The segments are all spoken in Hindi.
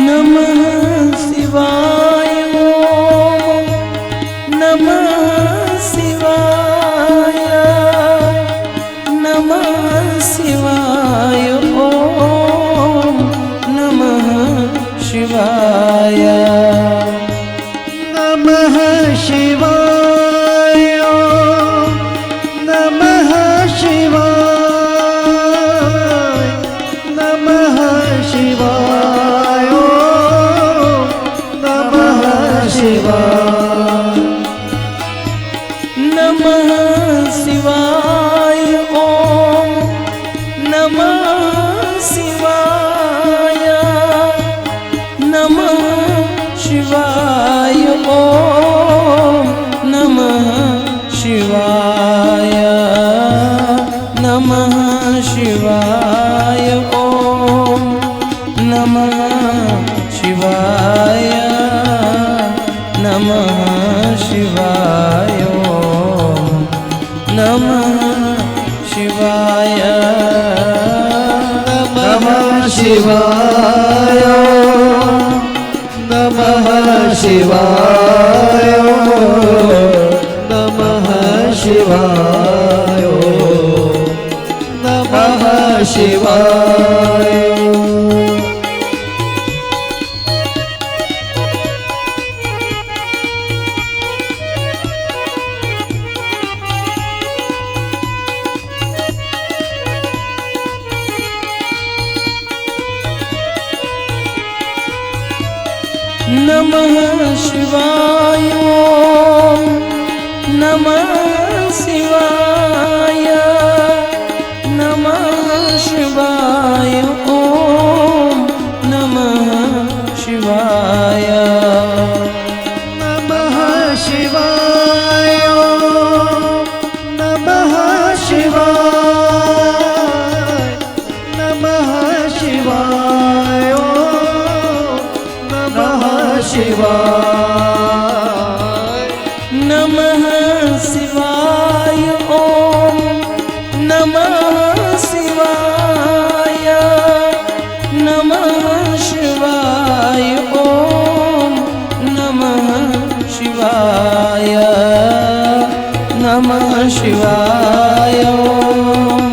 नमः शिवाय ओम नमः शिवाय नमः शिवाय ओम नमः शिवाय नमः शिवाय नमः शिवाय नमः शिवाय नमः शिवाय नमः शिवाय ओम नमः शिवाय नमः शिवाय ओम नमः शिवाय नमः शिवाय ओम नमः शिवाय नमः शिवाय ओम नमः शिवाय नमः शिवाय नमः शिवाय नमः शिवाय नमः शिवाय नमः शिवाय ओम नमः शिवाय नमः शिवाय ओम नमः शिवाय नमः शिवाय नमः शिवाय नमः शिवाय नमः शिवाय नमः शिवाय ओम नमः शिवाय नमः शिवाय ओम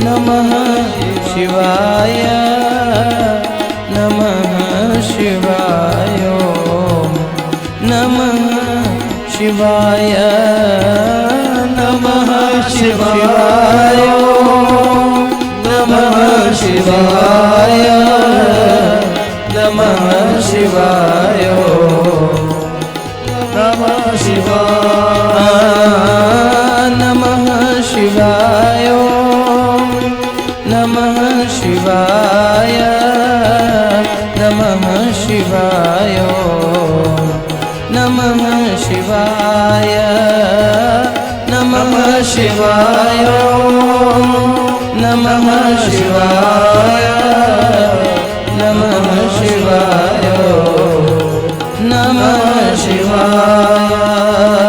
नमः शिवाय नमः शिवाय ओम नमः शिवाय नमः शिवाय ओम नमः शिवाय नमः शिवाय नमः शिवाय नमः शिवाय नमः शिवाय नमः शिवाय नमः शिवाय नमः शिवाय नमः शिवाय नमः शिवाय नमः शिवाय नमः शिवाय नमः शिवाय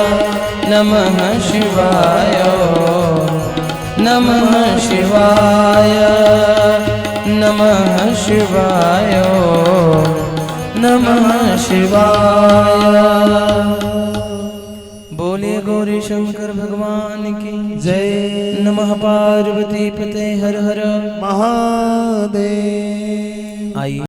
नमः शिवाय नमः शिवाय नमः शिवाय नमः शिवाय। बोले गौरी शंकर भगवान की जय। नमः पार्वती पते हर हर महादेव। आइए